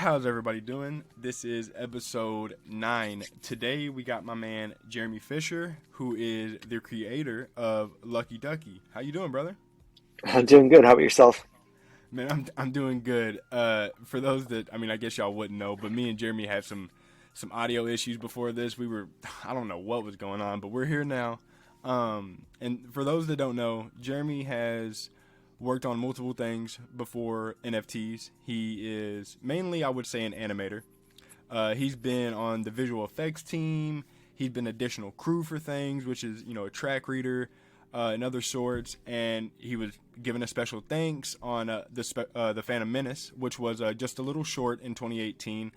How's everybody doing? This is episode 9. Today we got my man Jeremy Fisher, who is the creator of Lucky Ducky. How you doing, brother? I'm doing good. How about yourself? Man, I'm doing good. For those that, I guess y'all wouldn't know, but me and Jeremy had some audio issues before this. I don't know what was going on, but we're here now. And for those that don't know, Jeremy has worked on multiple things before NFTs. He is mainly, I would say, an animator. He's been on the visual effects team. He's been additional crew for things, which is, a track reader and other sorts. And he was given a special thanks on the Phantom Menace, which was just a little short in 2018.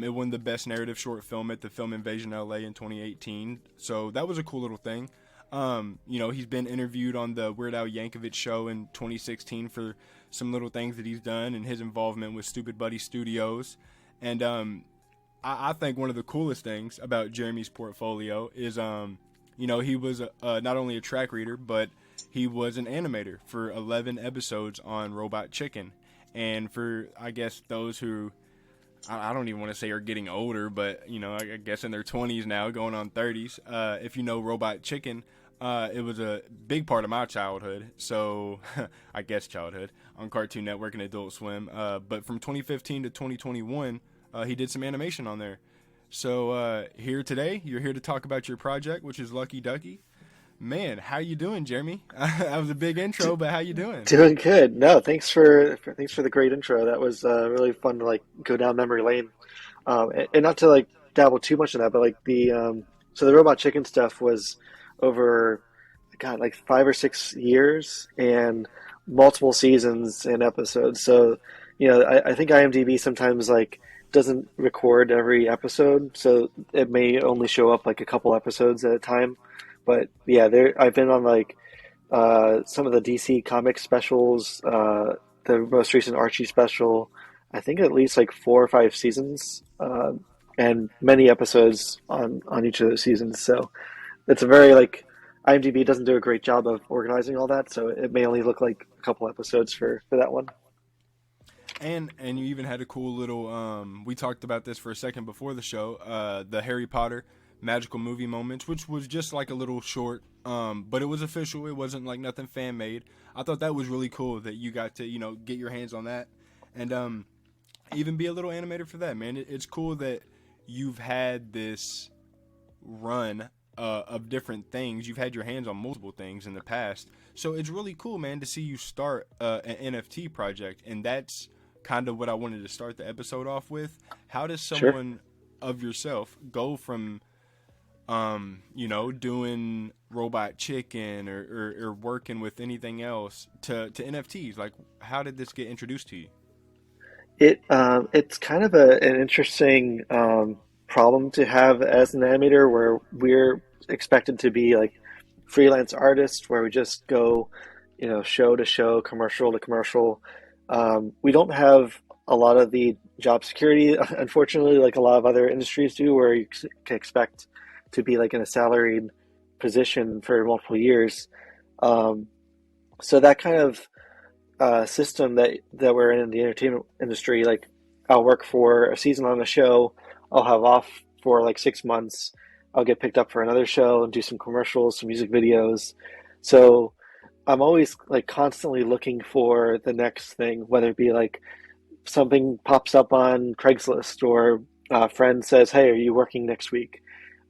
It won the best narrative short film at the Film Invasion LA in 2018. So that was a cool little thing. He's been interviewed on the Weird Al Yankovic show in 2016 for some little things that he's done and his involvement with Stupid Buddy Studios. And I think one of the coolest things about Jeremy's portfolio is, he was not only a track reader, but he was an animator for 11 episodes on Robot Chicken. And for, I guess, those who, I don't even want to say are getting older, but, I guess in their 20s now, going on 30s, if you know Robot Chicken, it was a big part of my childhood, so I guess childhood, on Cartoon Network and Adult Swim. But from 2015 to 2021, he did some animation on there. So here today, you're here to talk about your project, which is Lucky Ducky. Man, how you doing, Jeremy? That was a big intro, but how you doing? Doing good. No, thanks for the great intro. That was really fun to go down memory lane. And not to dabble too much in that, but so the Robot Chicken stuff was over, God, 5 or 6 years and multiple seasons and episodes. So, I think IMDb sometimes doesn't record every episode, so it may only show up a couple episodes at a time. But yeah, I've been on some of the DC comic specials, the most recent Archie special. I think at least 4 or 5 seasons, and many episodes on each of those seasons. So it's a very IMDb doesn't do a great job of organizing all that, so it may only look like a couple episodes for that one. And you even had a cool little, we talked about this for a second before the show, the Harry Potter magical movie moments, which was just a little short, but it was official. It wasn't nothing fan made. I thought that was really cool that you got to get your hands on that and even be a little animator for that, man. It's cool that you've had this run of different things. You've had your hands on multiple things in the past, so it's really cool, man, to see you start an NFT project. And that's kind of what I wanted to start the episode off with. How does someone of yourself go from doing Robot Chicken or working with anything else to NFTs? How did this get introduced to you? It's kind of an interesting problem to have as an animator, where we're expected to be freelance artists, where we just go, show to show, commercial to commercial. We don't have a lot of the job security, unfortunately, like a lot of other industries do, where you can expect to be in a salaried position for multiple years. So that kind of system that we're in the entertainment industry, I'll work for a season on a show, I'll have off for 6 months, I'll get picked up for another show and do some commercials, some music videos. So I'm always constantly looking for the next thing, whether it be something pops up on Craigslist, or a friend says, "Hey, are you working next week?"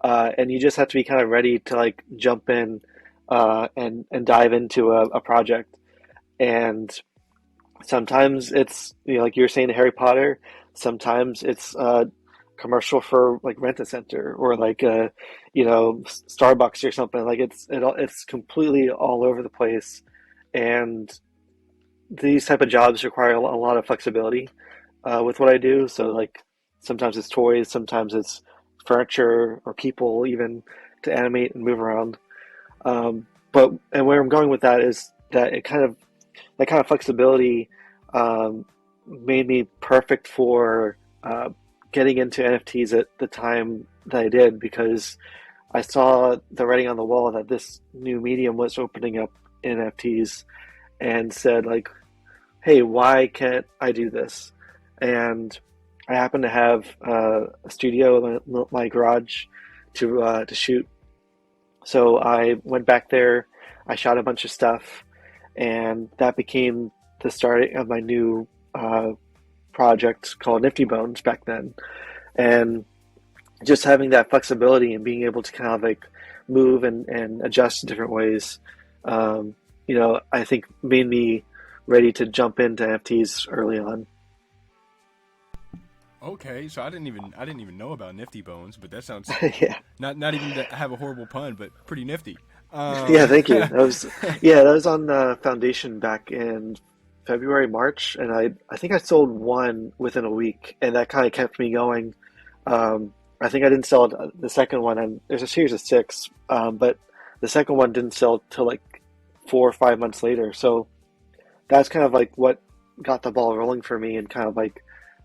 And you just have to be kind of ready to jump in and dive into a project. And sometimes it's like you were saying, Harry Potter. Sometimes it's a commercial for Rent-A-Center, or Starbucks or something. It's completely all over the place. And these type of jobs require a lot of flexibility with what I do. So sometimes it's toys, sometimes it's furniture or people, even to animate and move around. But where I'm going with that is that that kind of flexibility made me perfect for getting into NFTs at the time that I did, because I saw the writing on the wall that this new medium was opening up in NFTs, and said hey, why can't I do this? And I happened to have a studio in my garage to shoot. So I went back there, I shot a bunch of stuff, and that became the start of my new project called Nifty Bones back then. And just having that flexibility and being able to kind of like move and adjust in different ways, um, I think made me ready to jump into NFTs early on. Okay, so I didn't even know about Nifty Bones, but that sounds Yeah. not even to have a horrible pun, but pretty nifty. Yeah, thank you. That was on the foundation back in February, March, and I think I sold one within a week, and that kind of kept me going. I think I didn't sell the second one, and there's a series of six, but the second one didn't sell till like 4 or 5 months later. So that's kind of like what got the ball rolling for me, and kind of like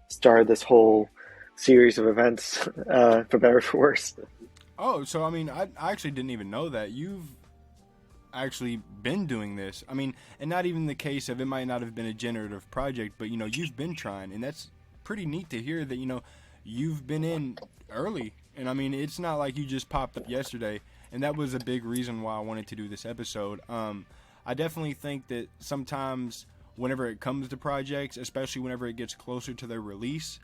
started this whole series of events, for better or for worse. Oh, so I mean, I actually didn't even know that you've actually been doing this. I mean, and not even the case of it might not have been a generative project, but you've been trying, and that's pretty neat to hear that you've been in early. And I mean, it's not like you just popped up yesterday, and that was a big reason why I wanted to do this episode. I definitely think that sometimes whenever it comes to projects, especially whenever it gets closer to their release,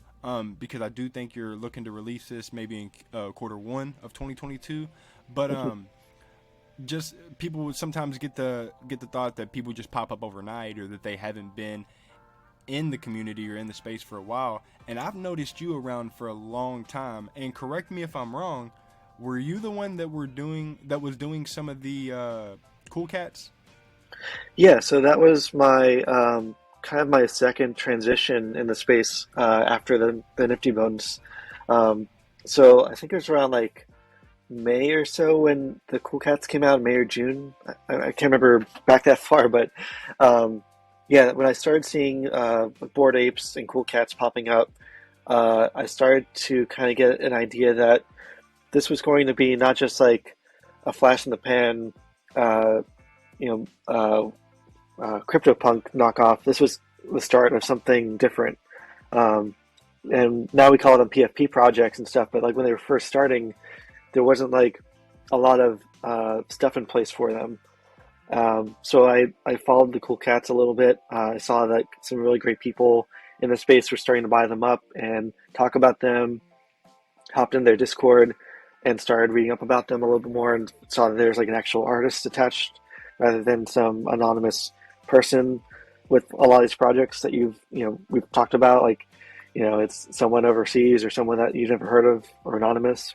because I do think you're looking to release this maybe in quarter one of 2022, but just people would sometimes get the thought that people just pop up overnight or that they haven't been in the community or in the space for a while. And I've noticed you around for a long time. And correct me if I'm wrong. Were you the one that was doing some of the cool cats? Yeah, so that was my kind of my second transition in the space after the Nifty Bones. Um, so I think it was around like May or so when the Cool Cats came out, May or June. I can't remember back that far, but um, yeah, when I started seeing Bored Apes and Cool Cats popping up, I started to kind of get an idea that this was going to be not just like a flash in the pan, uh, CryptoPunk knockoff. This was the start of something different. Um, and now we call them PFP projects and stuff, but like when they were first starting, there wasn't like a lot of stuff in place for them. So I followed the Cool Cats a little bit. I saw that some really great people in the space were starting to buy them up and talk about them. Hopped in their Discord and started reading up about them a little bit more, and saw that there's like an actual artist attached rather than some anonymous person with a lot of these projects that we've talked about. Like, it's someone overseas or someone that you've never heard of or anonymous.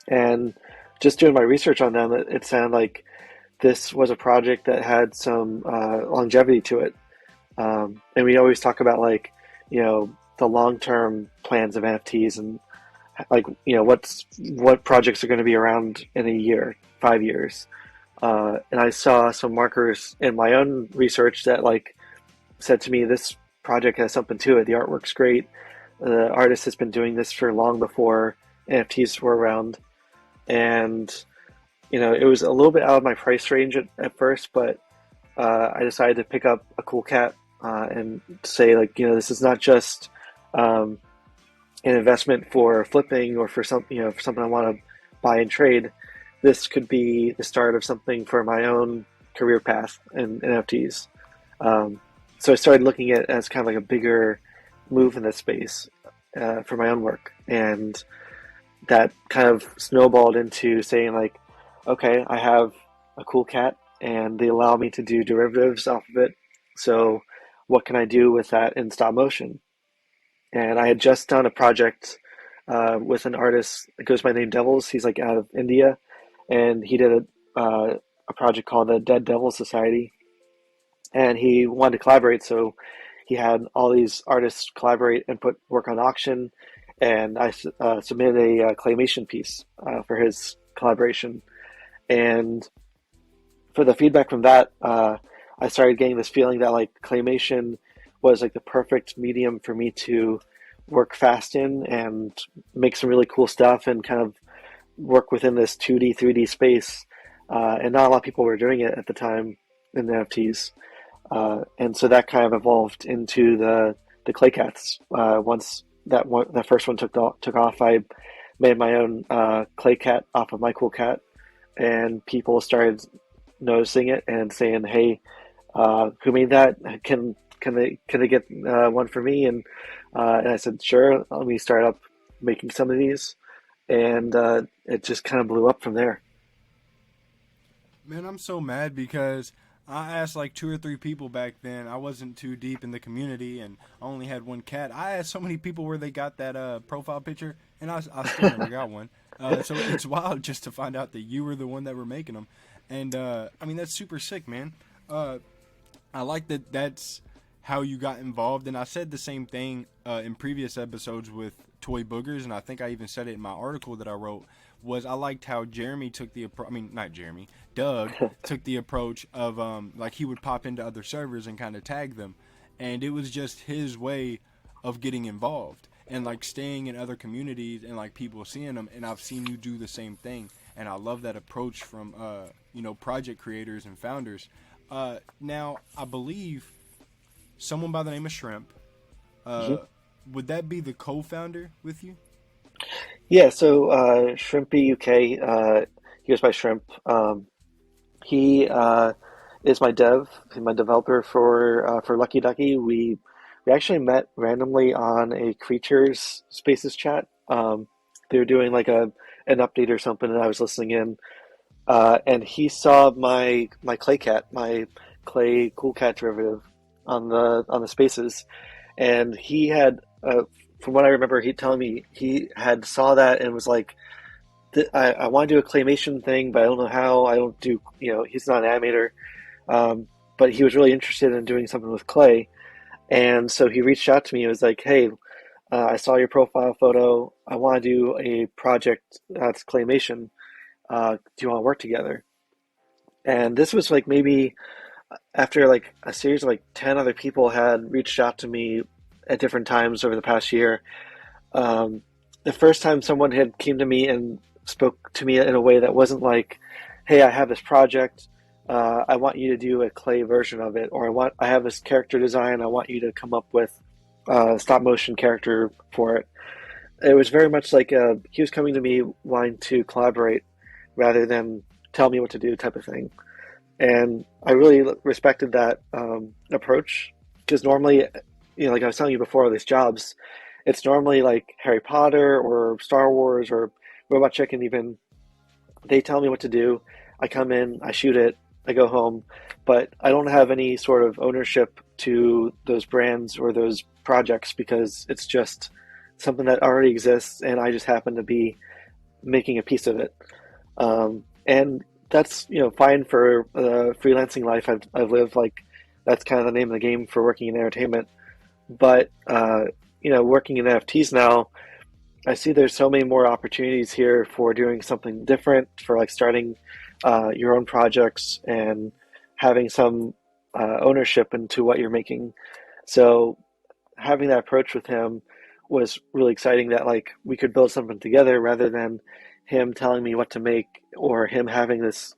And just doing my research on them, it sounded like this was a project that had some longevity to it. And we always talk about like, the long-term plans of NFTs, and like, what projects are going to be around in a year, 5 years. And I saw some markers in my own research that like said to me, this project has something to it. The artwork's great. The artist has been doing this for long before NFTs were around. And it was a little bit out of my price range at first, but I decided to pick up a cool cat and say like, this is not just an investment for flipping or for for something I want to buy and trade. This could be the start of something for my own career path in NFTs. So I started looking at it as kind of like a bigger move in this space for my own work, and that kind of snowballed into saying like, okay, I have a cool cat, and they allow me to do derivatives off of it. So what can I do with that in stop motion? And I had just done a project with an artist that goes by the name Devils. He's like out of India, and he did a project called the Dead Devil Society, and he wanted to collaborate. So he had all these artists collaborate and put work on auction, and I submitted a claymation piece for his collaboration. And for the feedback from that, I started getting this feeling that like claymation was like the perfect medium for me to work fast in and make some really cool stuff and kind of work within this 2D, 3D space. And not a lot of people were doing it at the time in the NFTs. And so that kind of evolved into the clay cats once that first one took off, I made my own clay cat off of my cool cat, and people started noticing it and saying, "Hey, who made that? Can they get one for me?" And I said, "Sure, let me start up making some of these," and it just kind of blew up from there. Man, I'm so mad because I asked like two or three people back then. I wasn't too deep in the community, and I only had one cat. I asked so many people where they got that profile picture, and I still never got one. So it's wild just to find out that you were the one that were making them, and I mean that's super sick, man. Uh, I like that. That's how you got involved, and I said the same thing in previous episodes with toy boogers, and I think I even said it in my article that I wrote. Was I liked how Jeremy took the approach? I mean, not Jeremy. Doug took the approach of like he would pop into other servers and kind of tag them, and it was just his way of getting involved and like staying in other communities and like people seeing them. And I've seen you do the same thing, and I love that approach from project creators and founders. Now I believe someone by the name of Shrimp. Uh, would that be the co-founder with you? Yeah, so Shrimpy UK, he goes by Shrimp. He is my my developer for Lucky Ducky. We actually met randomly on a creatures spaces chat. They were doing like a an update or something, and I was listening in. And he saw my clay cat, my clay cool cat derivative on the spaces, and he had from what I remember, he telling me he had saw that and was like, I want to do a claymation thing, but I don't know how. I don't do, he's not an animator, but he was really interested in doing something with clay, and so he reached out to me. He was like, "Hey, I saw your profile photo. I want to do a project that's claymation. Do you want to work together?" And this was like maybe after like a series of like 10 other people had reached out to me at different times over the past year. Um, the first time someone had came to me and spoke to me in a way that wasn't like, "Hey, I have this project. I want you to do a clay version of it," or I have this character design. I want you to come up with a stop motion character for it." It was very much like he was coming to me wanting to collaborate rather than tell me what to do type of thing. And I really respected that approach because normally, like I was telling you before, all these jobs, it's normally like Harry Potter or Star Wars or Robot Chicken. Even they tell me what to do. I come in, I shoot it, I go home, but I don't have any sort of ownership to those brands or those projects because it's just something that already exists, and I just happen to be making a piece of it. And that's fine for the freelancing life I've lived. Like that's kind of the name of the game for working in entertainment. But working in NFTs now, I see there's so many more opportunities here for doing something different, for like starting your own projects and having some ownership into what you're making. So having that approach with him was really exciting. That like we could build something together rather than him telling me what to make or him having this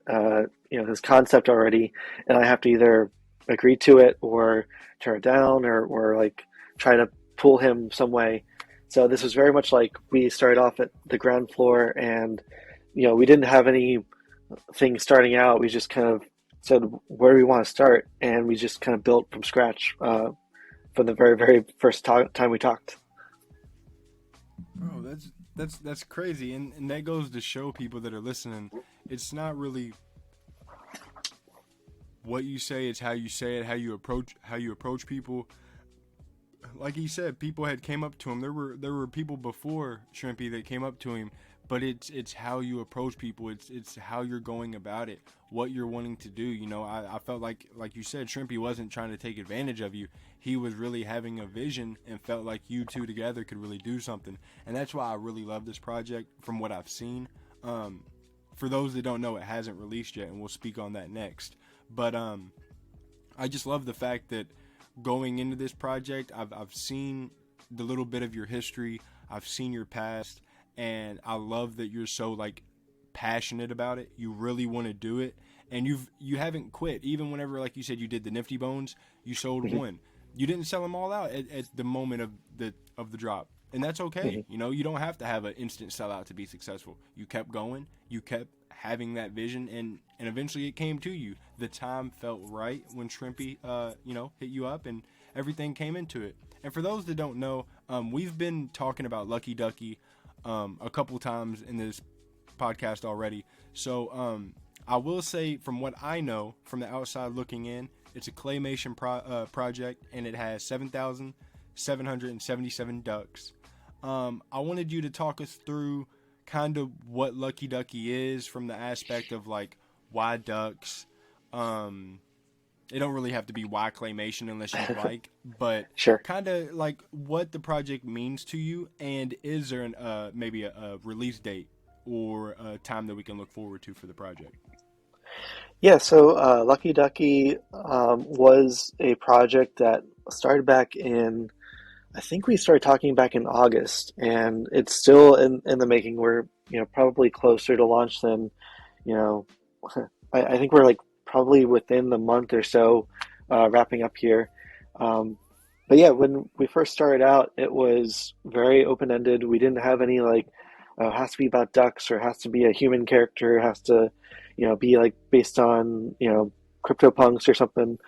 this concept already, and I have to either agree to it or turn it down or like try to pull him some way. So this was very much like we started off at the ground floor, and we didn't have any things starting out. We just kind of said where do we want to start, and we just kind of built from scratch from the very very first time we talked. Bro, that's crazy, and that goes to show people that are listening. It's not really what you say it, how you approach people. Like he said, people had came up to him. There were people before Shrimpy that came up to him, but it's how you approach people. It's how you're going about it, what you're wanting to do. I felt like you said, Shrimpy wasn't trying to take advantage of you. He was really having a vision and felt like you two together could really do something. And that's why I really love this project from what I've seen. For those that don't know, it hasn't released yet, and we'll speak on that next. But I just love the fact that going into this project, I've seen the little bit of your history, I've seen your past, and I love that you're so like passionate about it. You really want to do it, and you haven't quit. Even whenever, like you said, you did the Nifty Bones, you sold Mhm. one. you didn't sell them all out at the moment of the drop, and that's okay. Hmm. You know, you don't have to have an instant sellout to be successful. You kept going, you kept having that vision, and eventually it came to you. The time felt right when Shrimpy, hit you up, and everything came into it. And for those that don't know, we've been talking about Lucky Ducky a couple times in this podcast already. So I will say, from what I know from the outside looking in, it's a claymation project, and it has 7,777 ducks. I wanted you to talk us through kind of what Lucky Ducky is from the aspect of like why ducks. Um, it don't really have to be why claymation unless you'd like, but Sure. kind of like what the project means to you, and is there maybe a release date or a time that we can look forward to for the project? Yeah, so Lucky Ducky was a project that started back in, I think we started talking back in August, and it's still in the making. We're, probably closer to launch than, you know, I think we're like probably within the month or so wrapping up here. Um, but yeah, when we first started out, it was very open-ended. We didn't have any like, has to be about ducks or has to be a human character, has to, be like based on, CryptoPunks or something.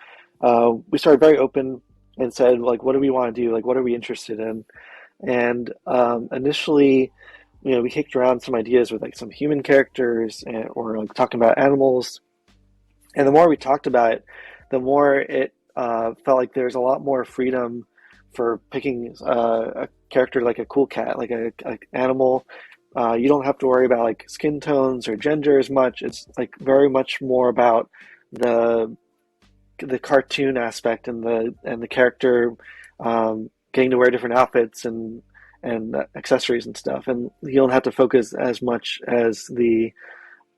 We started very open and said like, what do we want to do? Like, what are we interested in? And initially, we kicked around some ideas with like some human characters or like talking about animals. And the more we talked about it, the more it felt like there's a lot more freedom for picking a character like a cool cat, like a animal. You don't have to worry about like skin tones or gender as much. It's like very much more about the the cartoon aspect and the character getting to wear different outfits and accessories and stuff. And you don't have to focus as much as the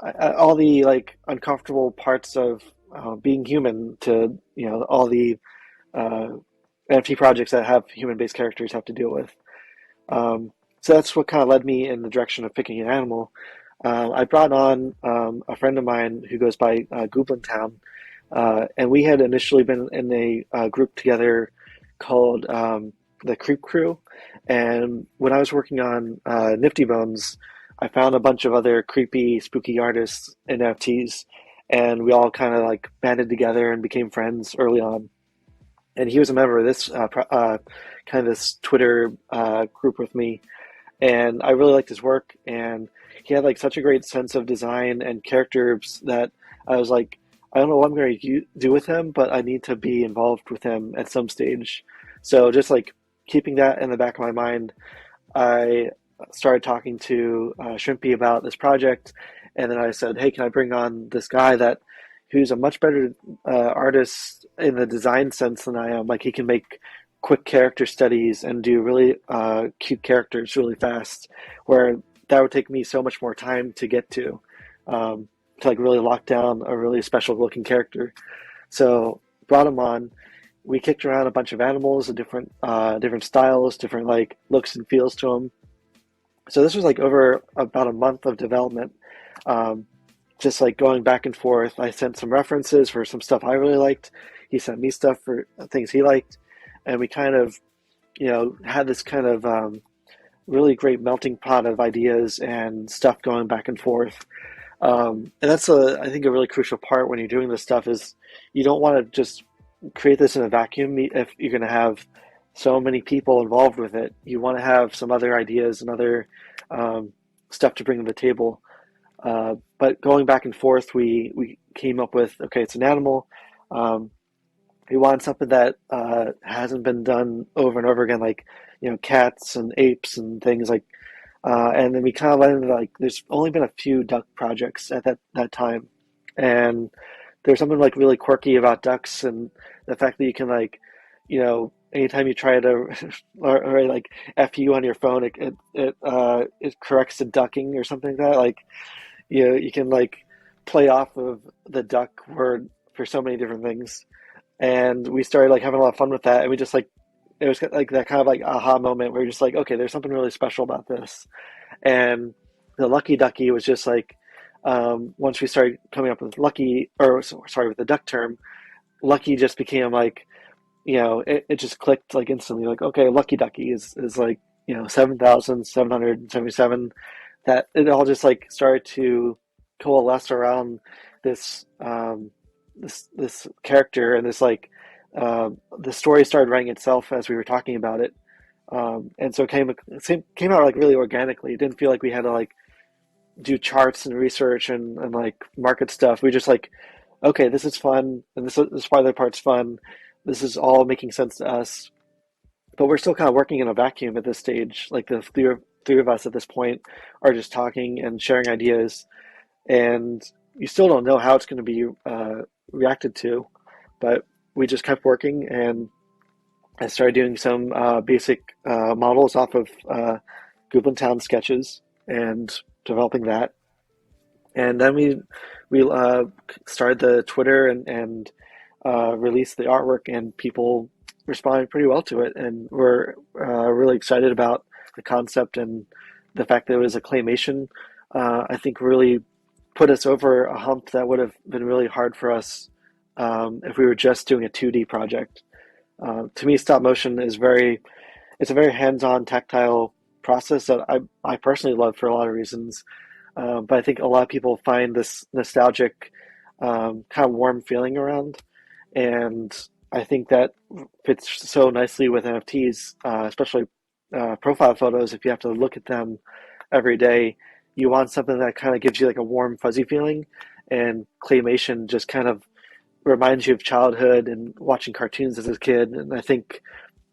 all the like uncomfortable parts of being human to all the uh, NFT projects that have human-based characters have to deal with. So that's what kind of led me in the direction of picking an animal. I brought on a friend of mine who goes by Goblin Town, and we had initially been in a group together called the Creep Crew. And when I was working on Nifty Bones, I found a bunch of other creepy, spooky artists in NFTs, and we all kind of like banded together and became friends early on. And he was a member of this kind of this Twitter group with me, and I really liked his work. And he had like such a great sense of design and characters that I was like, I don't know what I'm going to do with him, but I need to be involved with him at some stage. So just like keeping that in the back of my mind, I started talking to Shrimpy about this project, and then I said, "Hey, can I bring on this guy who's a much better artist in the design sense than I am? Like he can make quick character studies and do really cute characters really fast, where that would take me so much more time to get to like really lock down a really special looking character." So brought him on. We kicked around a bunch of animals, and different styles, different like looks and feels to them. So this was like over about a month of development, um, just like going back and forth. I sent some references for some stuff I really liked. He sent me stuff for things he liked, and we kind of, had this kind of really great melting pot of ideas and stuff going back and forth. And that's I think a really crucial part when you're doing this stuff is you don't want to just create this in a vacuum if you're going to have so many people involved with it. You want to have some other ideas and other um, stuff to bring to the table. But going back and forth, we came up with, okay, it's an animal. Um, we want something that hasn't been done over and over again, like cats and apes and things like. And then we kind of went into like there's only been a few duck projects at that time, and there's something like really quirky about ducks and the fact that you can like, anytime you try to or like fu on your phone, it corrects the ducking or something like that. Like you can like play off of the duck word for so many different things, and we started like having a lot of fun with that, and we just like it was like that kind of like aha moment where you're just like, okay, there's something really special about this. And the Lucky Ducky was just like, once we started coming up with Lucky, or sorry, with the duck term, Lucky just became like it just clicked like instantly, like, okay, Lucky Ducky is like, 7,777. That it all just like started to coalesce around this this character, and this like the story started writing itself as we were talking about it. And so it came out like really organically. It didn't feel like we had to like do charts and research and like market stuff. We just like, okay, this is fun, and this part of the part's fun. This is all making sense to us, but we're still kind of working in a vacuum at this stage. Like the three of us at this point are just talking and sharing ideas, and you still don't know how it's going to be reacted to. But we just kept working, and I started doing some basic models off of Goblin Town sketches and developing that. And then we started the Twitter and released the artwork, and people responded pretty well to it, and we're really excited about the concept, and the fact that it was a claymation. I think really put us over a hump that would have been really hard for us if we were just doing a 2D project. To me, stop motion is it's a very hands-on, tactile process that I personally love for a lot of reasons. But I think a lot of people find this nostalgic, kind of warm feeling around. And I think that fits so nicely with NFTs, especially profile photos. If you have to look at them every day, you want something that kind of gives you like a warm, fuzzy feeling. And claymation just kind of reminds you of childhood and watching cartoons as a kid. And I think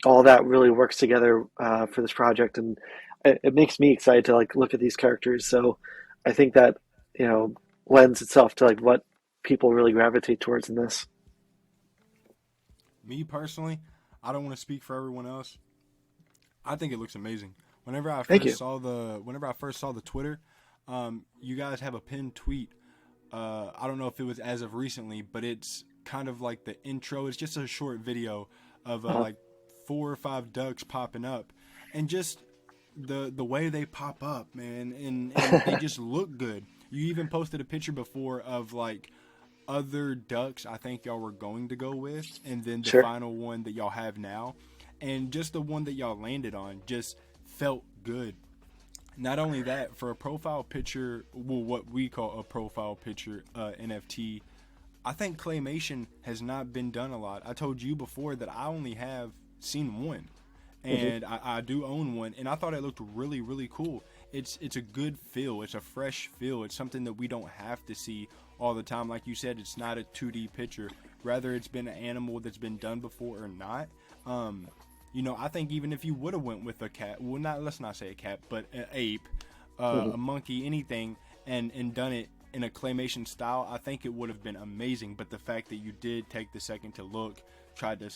all that really works together for this project, and it makes me excited to like look at these characters. So I think that you know lends itself to like what people really gravitate towards in this. Me personally, I don't want to speak for everyone else. I think it looks amazing. Thank you. Whenever I first saw the Twitter, you guys have a pinned tweet. I don't know if it was as of recently, but it's kind of like the intro. It's just a short video of Uh-huh. like 4 or 5 ducks popping up, and just the way they pop up, man, and they just look good. You even posted a picture before of like other ducks I think y'all were going to go with, and then the Sure. final one that y'all have now, and just the one that y'all landed on just felt good. Not only that, for a profile picture, well, what we call a profile picture NFT, I think claymation has not been done a lot. I told you before that I only have seen one, Hmm. and I do own one, and I thought it looked really really cool. It's a good feel. It's a fresh feel. It's something that we don't have to see all the time. Like you said, it's not a 2D picture. Rather, it's been an animal that's been done before or not. Um, I think even if you would have went with a cat, well, not let's not say a cat, but an ape, Hmm. a monkey, anything, and done it in a claymation style, I think it would have been amazing. But the fact that you did take the second to look, tried to,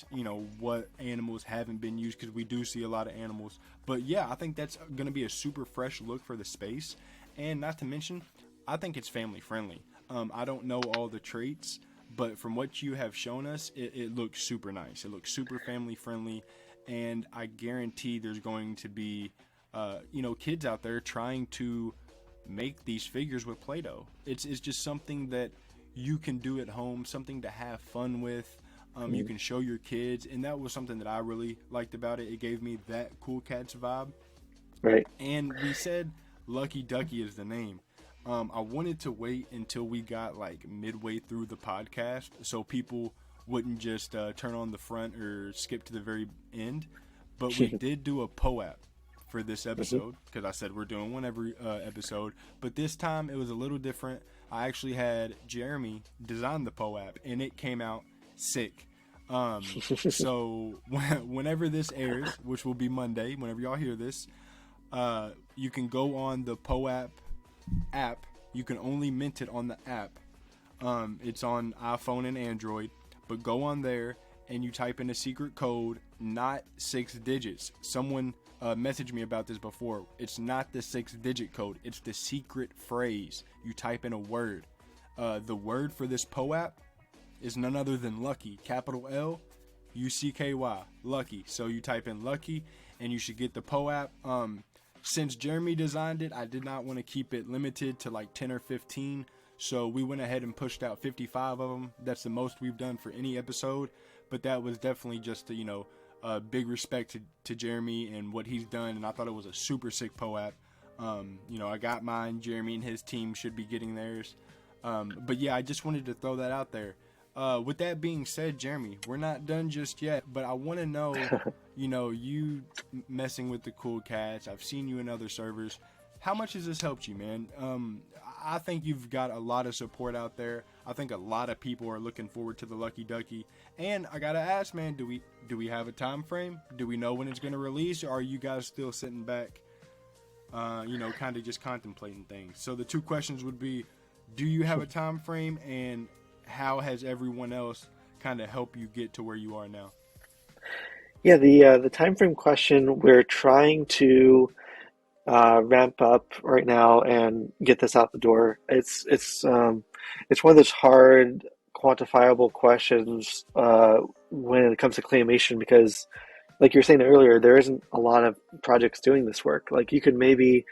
what animals haven't been used, because we do see a lot of animals. But yeah, I think that's going to be a super fresh look for the space, and not to mention, I think it's family friendly. I don't know all the traits, but from what you have shown us, it looks super nice. It looks super family friendly, and I guarantee there's going to be, kids out there trying to make these figures with Play-Doh. It's just something that you can do at home, something to have fun with. You Hmm. can show your kids, and that was something that I really liked about it. It gave me that Cool Cats vibe. Right. And we said Lucky Ducky is the name. I wanted to wait until we got like midway through the podcast so people wouldn't just turn on the front or skip to the very end. But we did do a POAP for this Hmm. episode because I said we're doing one every episode. But this time it was a little different. I actually had Jeremy design the POAP, and it came out sick. So whenever this airs, which will be Monday, whenever y'all hear this, you can go on the POAP app. You can only mint it on the app. It's on iPhone and Android, but go on there and you type in a secret code, not 6 digits. Someone messaged me about this before. It's not the 6 digit code, it's the secret phrase. You type in a word. The word for this POAP is none other than Lucky, capital Lucky, Lucky. So you type in Lucky, and you should get the POAP. Since Jeremy designed it, I did not want to keep it limited to like 10 or 15. So we went ahead and pushed out 55 of them. That's the most we've done for any episode. but that was definitely just a big respect to Jeremy and what he's done, and I thought it was a super sick POAP. I got mine. Jeremy and his team should be getting theirs. But yeah, I just wanted to throw that out there. With that being said, Jeremy, we're not done just yet, but I want to know, you messing with the cool cats. I've seen you in other servers. How much has this helped you, man? I think you've got a lot of support out there. I think a lot of people are looking forward to the Lucky Ducky. And I gotta ask, man, do we have a time frame? Do we know when it's gonna release, or are you guys still sitting back, kind of just contemplating things? So the two questions would be, do you have a time frame, and how has everyone else kind of helped you get to where you are now? Yeah, the time frame question, we're trying to ramp up right now and get this out the door. It's one of those hard quantifiable questions when it comes to claymation, because like you were saying earlier, there isn't a lot of projects doing this work. Like you could maybe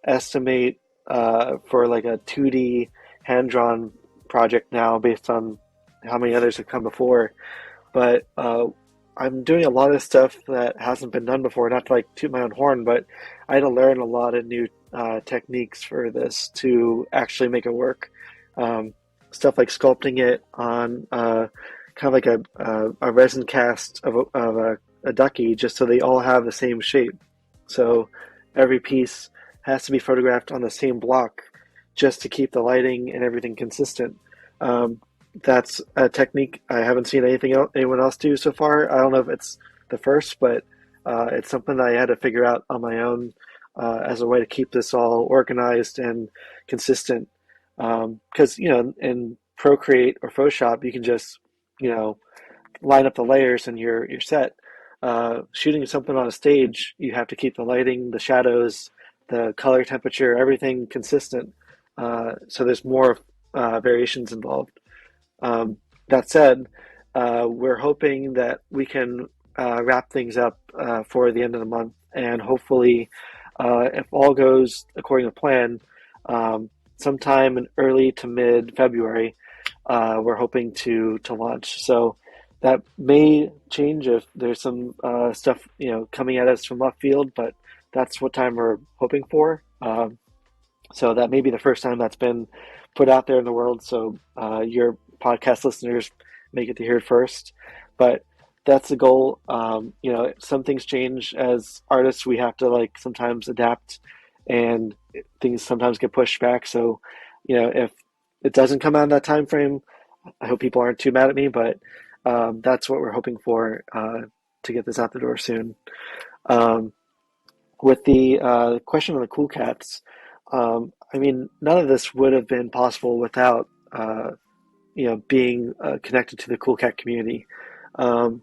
estimate for like a 2D hand-drawn project now based on how many others have come before. But I'm doing a lot of stuff that hasn't been done before. Not to like toot my own horn, but I had to learn a lot of new techniques for this to actually make it work. Stuff like sculpting it on kind of like a resin cast of a ducky, just so they all have the same shape. So every piece has to be photographed on the same block just to keep the lighting and everything consistent. Um, that's a technique I haven't seen anyone else do so far. I don't know if it's the first, but it's something that I had to figure out on my own as a way to keep this all organized and consistent. Because in Procreate or Photoshop, you can just you know line up the layers and you're set. Shooting something on a stage, you have to keep the lighting, the shadows, the color temperature, everything consistent. So there's more variations involved. That said, we're hoping that we can wrap things up for the end of the month, and hopefully, if all goes according to plan, sometime in early to mid February, we're hoping to launch. So that may change if there's some stuff coming at us from left field, but that's what time we're hoping for. So that may be the first time that's been put out there in the world. So your podcast listeners may get to hear it first. But that's the goal. Some things change as artists. We have to like sometimes adapt, and things sometimes get pushed back. So, if it doesn't come out in that time frame, I hope people aren't too mad at me. But that's what we're hoping for to get this out the door soon. Um, with the question on the cool cats, none of this would have been possible without being connected to the cool cat community. Um,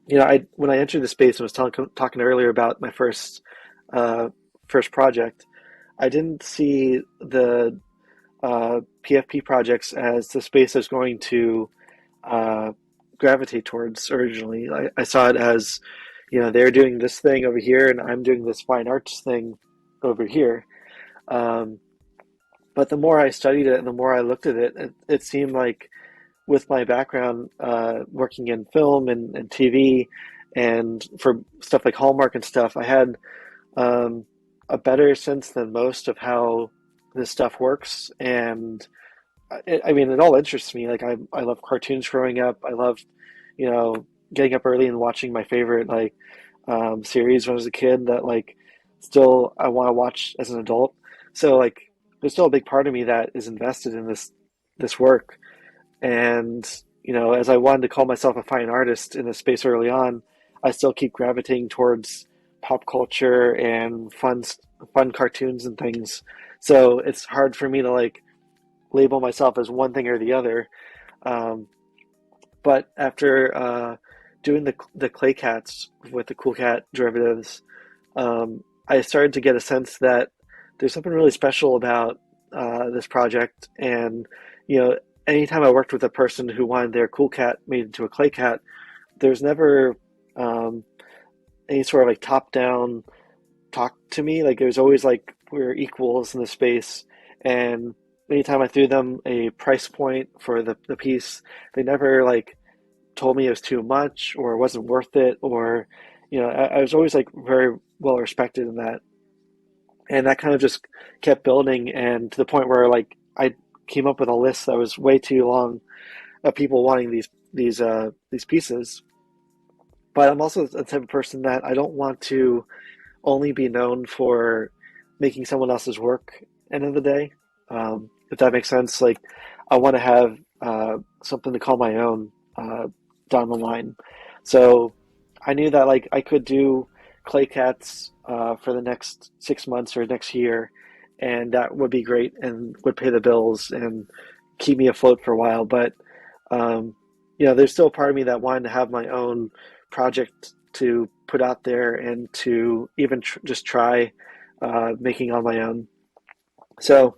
when I entered the space and was talking earlier about my first project, I didn't see the PFP projects as the space I was going to uh, gravitate towards originally. I saw it as, they're doing this thing over here, and I'm doing this fine arts thing over here. Um, but the more I studied it and the more I looked at it, it seemed like with my background working in film and TV and for stuff like Hallmark and stuff, I had um, a better sense than most of how this stuff works. And it all interests me. Like I love cartoons growing up. I loved, you know, getting up early and watching my favorite series when I was a kid that like still I want to watch as an adult. So like there's still a big part of me that is invested in this work. And as I wanted to call myself a fine artist in this space early on, I still keep gravitating towards pop culture and fun cartoons and things. So it's hard for me to like label myself as one thing or the other. Um, but after doing the clay cats with the cool cat derivatives, I started to get a sense that there's something really special about this project. And you know, anytime I worked with a person who wanted their cool cat made into a clay cat, there's never um, any sort of like top down talk to me. Like there's always like we're equals in the space, and anytime I threw them a price point for the piece, they never like told me it was too much or it wasn't worth it, or I was always like very well respected in that, and that kind of just kept building, and to the point where like I came up with a list that was way too long of people wanting these pieces. But I'm also the type of person that I don't want to only be known for making someone else's work end of the day. If that makes sense, like I want to have something to call my own down the line. So I knew that like I could do clay cats for the next 6 months or next year, and that would be great and would pay the bills and keep me afloat for a while. But um, there's still a part of me that wanted to have my own project to put out there and to even just try making on my own. So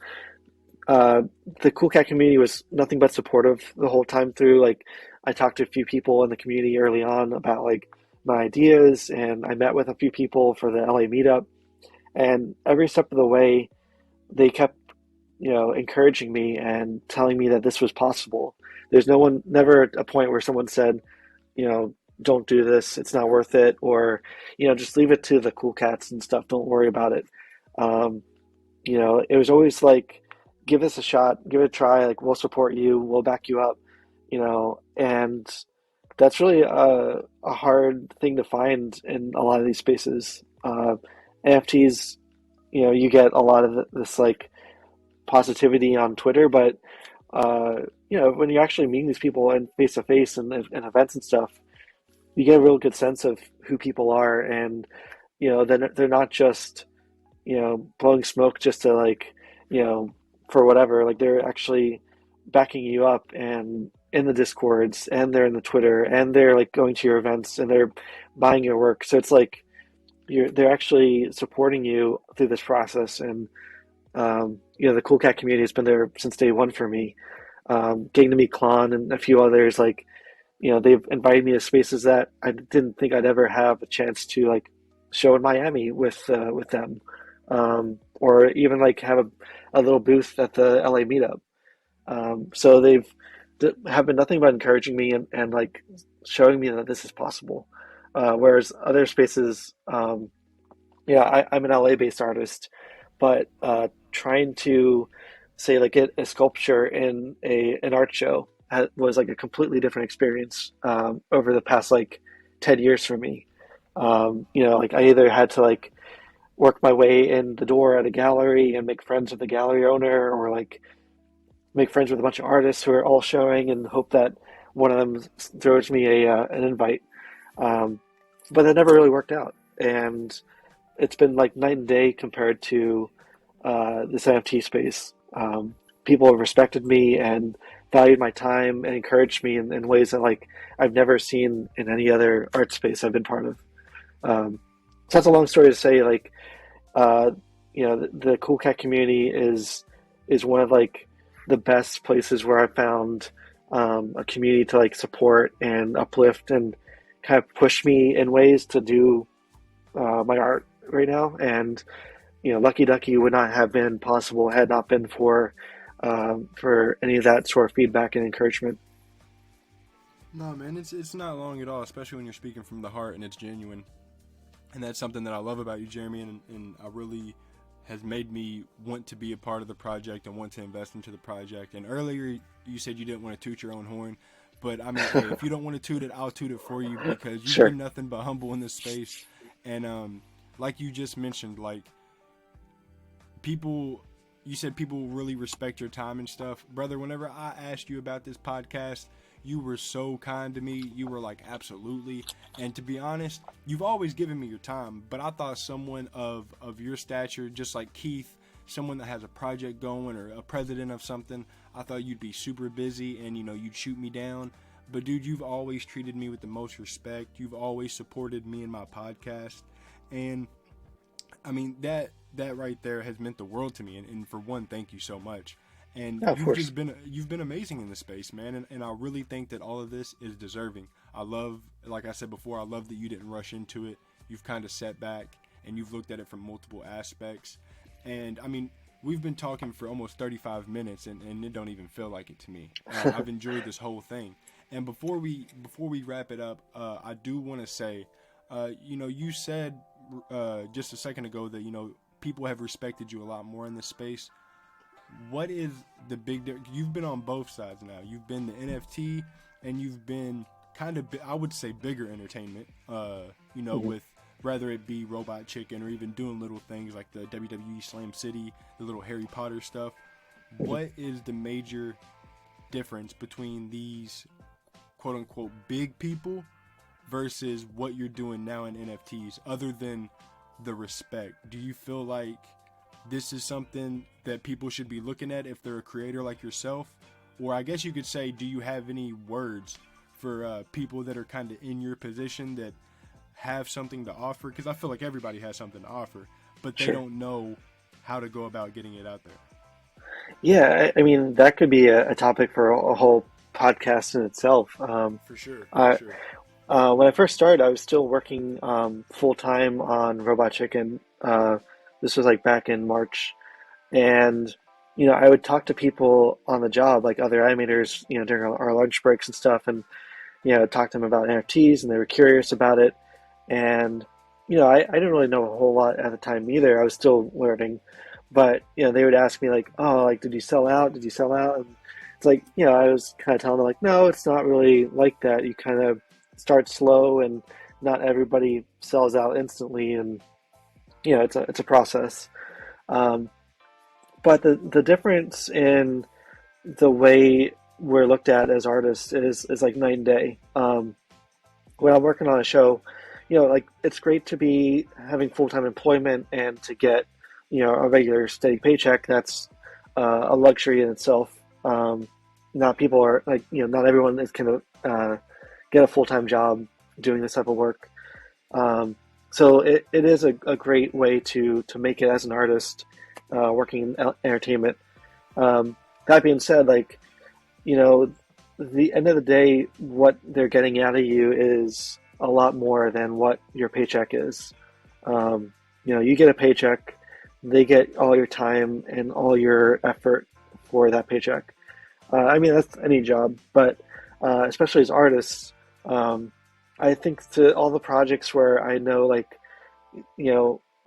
uh, the Cool Cat community was nothing but supportive the whole time through. Like I talked to a few people in the community early on about like my ideas, and I met with a few people for the LA meetup. And every step of the way, they kept encouraging me and telling me that this was possible. There's never a point where someone said, don't do this, it's not worth it, or just leave it to the cool cats and stuff. Don't worry about it. Um, it was always like, give this a shot, give it a try. Like we'll support you, we'll back you up. And that's really a hard thing to find in a lot of these spaces. NFTs, you get a lot of this like positivity on Twitter, but when you're actually meeting these people and face to face and events and stuff, you get a real good sense of who people are, and then they're not just blowing smoke just to like you know for whatever. Like they're actually backing you up and in the discords, and they're in the Twitter, and they're like going to your events, and they're buying your work. So it's like they're actually supporting you through this process. And the Cool Cat community has been there since day one for me. Getting to meet Klon and a few others, like they've invited me to spaces that I didn't think I'd ever have a chance to like show in Miami with them, or even like have a little booth at the LA meetup. So they've have been nothing but encouraging me and like showing me that this is possible. Whereas other spaces, I'm an LA based artist, but trying to say like get a sculpture in an art show was like a completely different experience over the past like 10 years for me. Like I either had to like work my way in the door at a gallery and make friends with the gallery owner, or like make friends with a bunch of artists who are all showing and hope that one of them throws me an invite. Um, but that never really worked out. And it's been like night and day compared to this NFT space. People have respected me and valued my time and encouraged me in ways that like I've never seen in any other art space I've been part of. So that's a long story to say. Like, uh, the Cool Cat community is one of like the best places where I found a community to like support and uplift and kind of push me in ways to do my art right now. And Lucky Ducky would not have been possible had not been for any of that sort of feedback and encouragement. No, man, it's not long at all, especially when you're speaking from the heart and it's genuine. And that's something that I love about you, Jeremy, and I really has made me want to be a part of the project and want to invest into the project. And earlier you said you didn't want to toot your own horn, but I mean, hey, if you don't want to toot it, I'll toot it for you, because you've Sure. been nothing but humble in this space. And like you just mentioned, like people, you said people really respect your time and stuff, brother. Whenever I asked you about this podcast, you were so kind to me. You were like, absolutely. And to be honest, you've always given me your time, but I thought someone of your stature, just like Keith, someone that has a project going or a president of something, I thought you'd be super busy and you'd shoot me down. But dude, you've always treated me with the most respect. You've always supported me in my podcast. And I mean, that right there has meant the world to me. And for one, thank you so much. And Yeah, of course. you've been amazing in this space, man. And I really think that all of this is deserving. I love, like I said before, I love that you didn't rush into it. You've kind of sat back and you've looked at it from multiple aspects. And I mean, we've been talking for almost 35 minutes and it don't even feel like it to me. I've enjoyed this whole thing. And before we wrap it up, I do want to say, you said just a second ago that people have respected you a lot more in this space. What is the you've been on both sides now. You've been the NFT, and you've been kind of, I would say, bigger entertainment. Hmm. With whether it be Robot Chicken or even doing little things like the WWE Slam City, the little Harry Potter stuff. Hmm. What is the major difference between these quote unquote big people versus what you're doing now in NFTs, other than the respect? Do you feel like this is something that people should be looking at if they're a creator like yourself? Or I guess you could say, do you have any words for people that are kind of in your position that have something to offer? Because I feel like everybody has something to offer, but they Sure. don't know how to go about getting it out there. Yeah, I mean, that could be a topic for a whole podcast in itself. For sure, for I, sure. when I first started, I was still working full time on Robot Chicken. This was like back in March, and I would talk to people on the job, like other animators, during our lunch breaks and stuff, and talk to them about NFTs, and they were curious about it. And I didn't really know a whole lot at the time either. I was still learning, but they would ask me like, "Oh, like, did you sell out? Did you sell out?" And it's like, I was kind of telling them like, "No, it's not really like that. You kind of start slow, and not everybody sells out instantly, and it's a process." Um, but the difference in the way we're looked at as artists is like night and day. When I'm working on a show, like, it's great to be having full-time employment and to get, a regular steady paycheck. That's a luxury in itself. Not people are like, not everyone is can get a full-time job doing this type of work. Um, so it is a great way to make it as an artist, working in entertainment. Um, that being said, like, you know, the end of the day, what they're getting out of you is a lot more than what your paycheck is. You get a paycheck, they get all your time and all your effort for that paycheck. I mean, that's any job, but especially as artists, um, I think to all the projects where I know, like,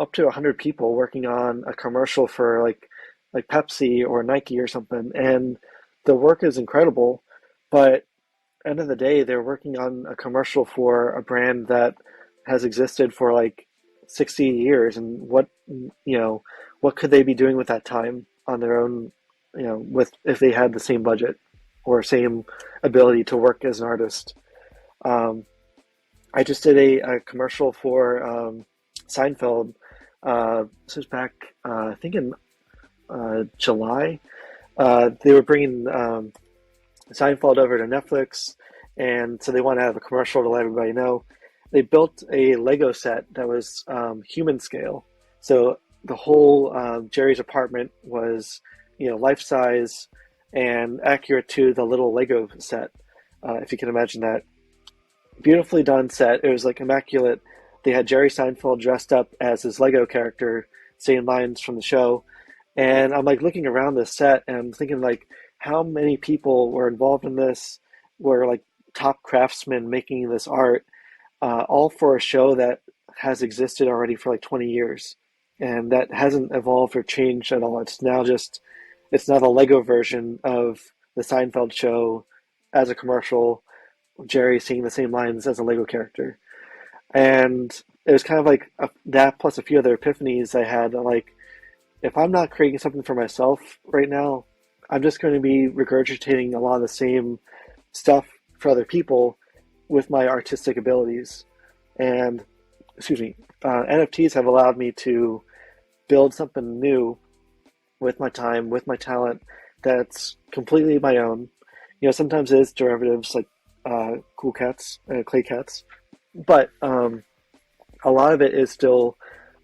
up to 100 people working on a commercial for like Pepsi or Nike or something, and the work is incredible, but end of the day, they're working on a commercial for a brand that has existed for like 60 years, and what could they be doing with that time on their own, with if they had the same budget or same ability to work as an artist. Um, I just did a commercial for Seinfeld. This was back, I think, in July. They were bringing Seinfeld over to Netflix, and so they wanted to have a commercial to let everybody know. They built a Lego set that was human scale. So the whole Jerry's apartment was, life size and accurate to the little Lego set, if you can imagine that. Beautifully done set. It was like immaculate. They had Jerry Seinfeld dressed up as his Lego character, saying lines from the show. And I'm like looking around this set and I'm thinking like, how many people were involved in this? Were like top craftsmen making this art, all for a show that has existed already for like 20 years, and that hasn't evolved or changed at all. It's now the Lego version of the Seinfeld show as a commercial. Jerry singing the same lines as a Lego character, and it was kind of like that plus a few other epiphanies I had. Like, if I'm not creating something for myself right now, I'm just going to be regurgitating a lot of the same stuff for other people with my artistic abilities. And, excuse me, NFTs have allowed me to build something new with my time, with my talent, that's completely my own. Sometimes it is derivatives like cool cats, clay cats, but a lot of it is still,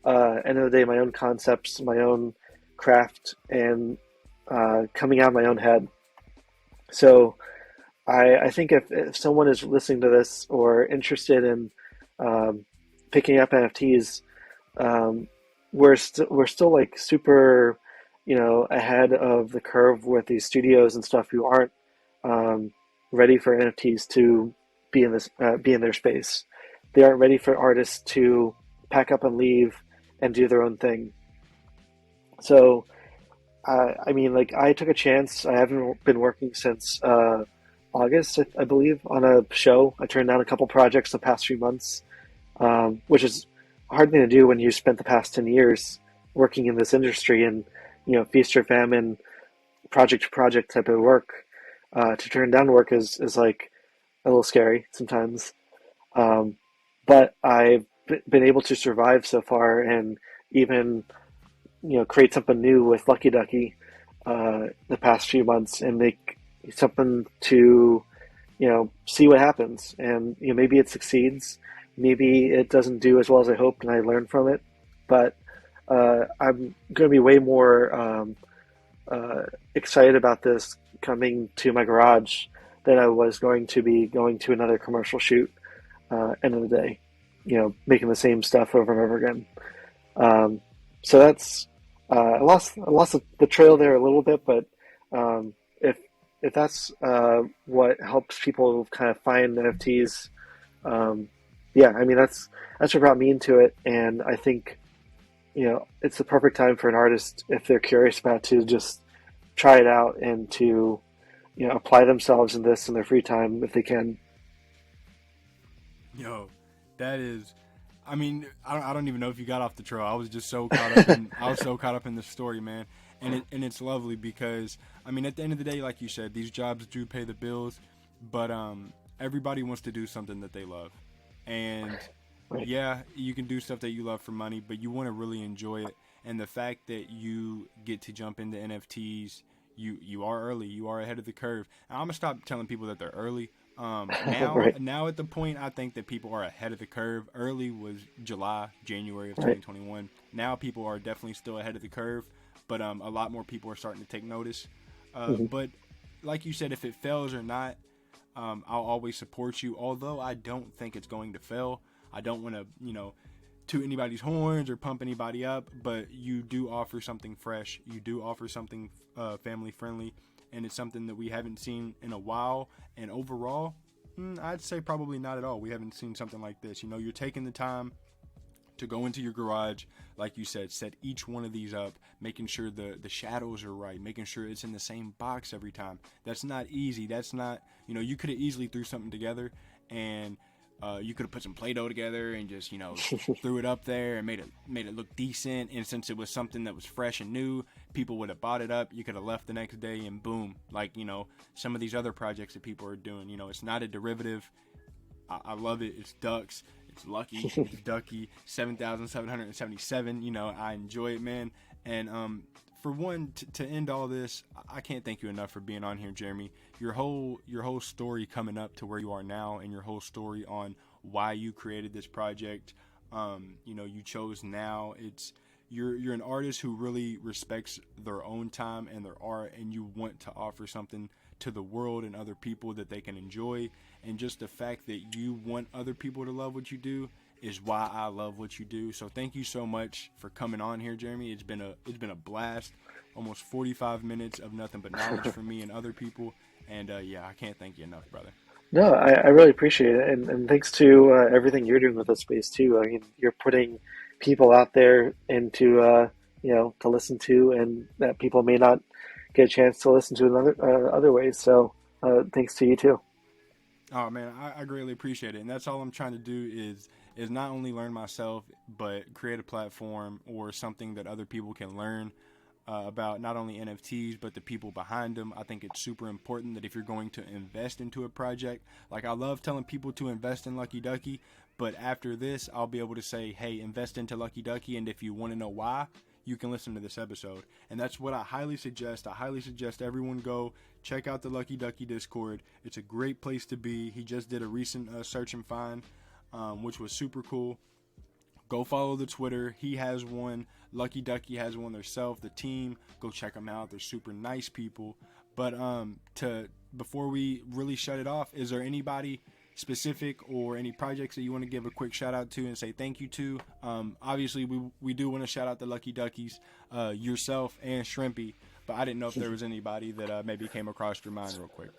end of the day, my own concepts, my own craft, and coming out of my own head. So I think if someone is listening to this or interested in um, picking up NFTs, um, we're still like super, ahead of the curve with these studios and stuff who aren't. Um, ready for NFTs to be in their space. They aren't ready for artists to pack up and leave and do their own thing. So I mean, like I took a chance. I haven't been working since August, I believe, on a show. I turned down a couple projects the past few months, which is a hard thing to do when you spent the past 10 years working in this industry and feast or famine, project to project type of work. To turn down work is like a little scary sometimes. Um, but I've been able to survive so far and even create something new with Lucky Ducky the past few months and make something to see what happens. And maybe it succeeds, maybe it doesn't do as well as I hoped, and I learn from it. But I'm going to be way more excited about this coming to my garage than I was going to be going to another commercial shoot. End of the day, making the same stuff over and over again. So that's I lost the trail there a little bit, but if that's what helps people kind of find NFTs, yeah, I mean that's what brought me into it, and I think it's the perfect time for an artist if they're curious about to just try it out and to apply themselves in this in their free time if they can. Yo, that is. I mean, I don't even know if you got off the trail. I was just so caught up in. I was so caught up in the story, man, and it's lovely because I mean, at the end of the day, like you said, these jobs do pay the bills, but everybody wants to do something that they love, and Right. yeah, you can do stuff that you love for money, but you want to really enjoy it, and the fact that you get to jump into NFTs. You are early. You are ahead of the curve. And I'm gonna stop telling people that they're early. Now, Right. now at the point, I think that people are ahead of the curve. Early was January of Right. 2021. Now people are definitely still ahead of the curve, but a lot more people are starting to take notice. Hmm. But like you said, if it fails or not, I'll always support you. Although I don't think it's going to fail. I don't want to, toot anybody's horns or pump anybody up, but you do offer something fresh. You do offer something family friendly, and it's something that we haven't seen in a while. And overall, I'd say probably not at all. We haven't seen something like this. You're taking the time to go into your garage, like you said, set each one of these up, making sure the shadows are right, making sure it's in the same box every time. That's not easy. That's not, you could have easily threw something together and you could have put some Play-Doh together and just, threw it up there and made it look decent. And since it was something that was fresh and new, people would have bought it up. You could have left the next day and boom, like some of these other projects that people are doing. It's not a derivative. I love it. It's ducks. It's lucky. It's ducky. 7,777. I enjoy it, man. And for one, to end all this, I can't thank you enough for being on here, Jeremy. Your whole story coming up to where you are now, and your whole story on why you created this project. You chose now. You're an artist who really respects their own time and their art, and you want to offer something to the world and other people that they can enjoy. And just the fact that you want other people to love what you do is why I love what you do. So thank you so much for coming on here, Jeremy. It's been a blast. Almost 45 minutes of nothing but knowledge for me and other people. And yeah, I can't thank you enough, brother. No, I really appreciate it, and thanks to everything you're doing with this space too. I mean, you're putting people out there into to listen to, and that people may not get a chance to listen to in other ways. So thanks to you too. Oh man, I greatly appreciate it, and that's all I'm trying to do is not only learn myself, but create a platform or something that other people can learn about not only NFTs but the people behind them. I think it's super important that if you're going to invest into a project, like I love telling people to invest in Lucky Ducky, but after this, I'll be able to say, hey, invest into Lucky Ducky, and if you want to know why, you can listen to this episode. And that's what I highly suggest. I highly suggest everyone go check out the Lucky Ducky Discord. It's a great place to be. He just did a recent search and find, which was super cool. Go follow the Twitter. He has one. Lucky Ducky has one themselves. The team. Go check them out. They're super nice people. But to before we really shut it off, is there anybody specific or any projects that you want to give a quick shout out to and say thank you to? Obviously, we do want to shout out the Lucky Duckies, yourself and Shrimpy. But I didn't know if there was anybody that maybe came across your mind real quick.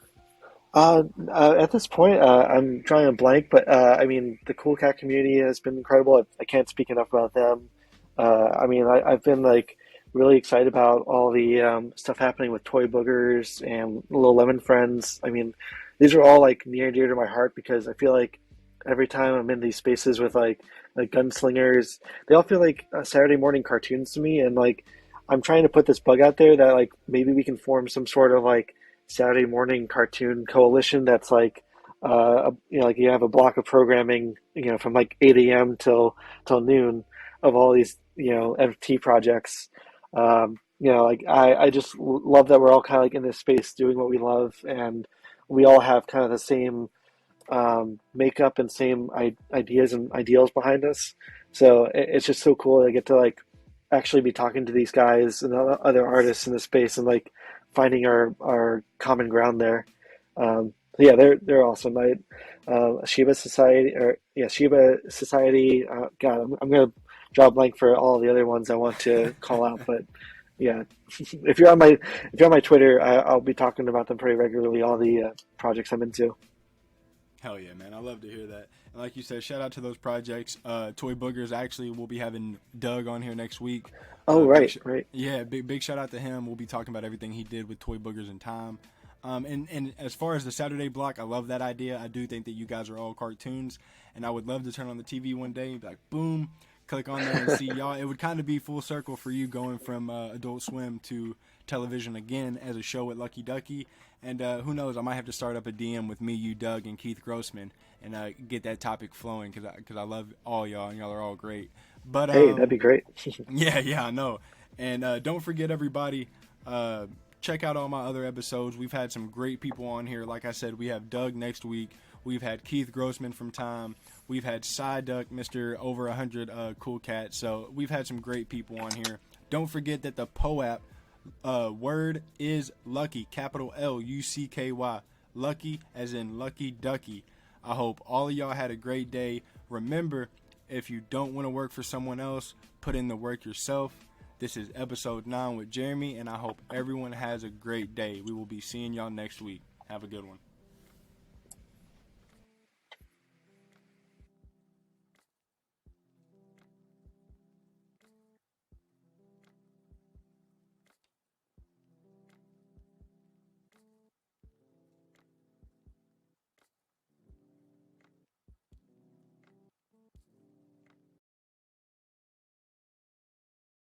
At this point, I'm drawing a blank, but I mean, the Cool Cat community has been incredible. I can't speak enough about them. I mean, I've been like really excited about all the stuff happening with Toy Boogers and Little Lemon Friends. I mean, these are all like near and dear to my heart because I feel like every time I'm in these spaces with like gunslingers, they all feel like Saturday morning cartoons to me. And like, I'm trying to put this bug out there that like maybe we can form some sort of like Saturday morning cartoon coalition that's like you know, like you have a block of programming, you know, from like 8 a.m. till noon of all these, you know, NFT projects. You know, like I just love that we're all kind of like in this space doing what we love, and we all have kind of the same makeup and same ideas and ideals behind us. So it's just so cool to get to like actually be talking to these guys and other artists in the space and like finding our common ground there. Yeah, they're awesome. Shiba Society or yeah Shiba Society. God, I'm gonna draw a blank for all the other ones I want to call out, but yeah, if you're on my Twitter, I'll be talking about them pretty regularly. All the projects I'm into. Hell yeah, man! I love to hear that. And like you said, shout out to those projects. Toy Boogers actually, we'll be having Doug on here next week. Oh, Big right, right. yeah, big shout out to him. We'll be talking about everything he did with Toy Boogers in time. And as far as the Saturday block, I love that idea. I do think that you guys are all cartoons, and I would love to turn on the TV one day and be like, boom, click on there and see y'all. It would kind of be full circle for you going from Adult Swim to television again as a show at Lucky Ducky. And who knows, I might have to start up a DM with me, you, Doug, and Keith Grossman, and get that topic flowing because I love all y'all, and y'all are all great. But Hey, that'd be great. yeah, I know. And don't forget, everybody, check out all my other episodes. We've had some great people on here. Like I said, we have Doug next week. We've had Keith Grossman from Time. We've had Psyduck, Mr. Over 100 Cool Cat. So we've had some great people on here. Don't forget that the POAP word is Lucky, capital Lucky, Lucky as in Lucky Ducky. I hope all of y'all had a great day. Remember, if you don't want to work for someone else, put in the work yourself. This is episode 9 with Jeremy, and I hope everyone has a great day. We will be seeing y'all next week. Have a good one.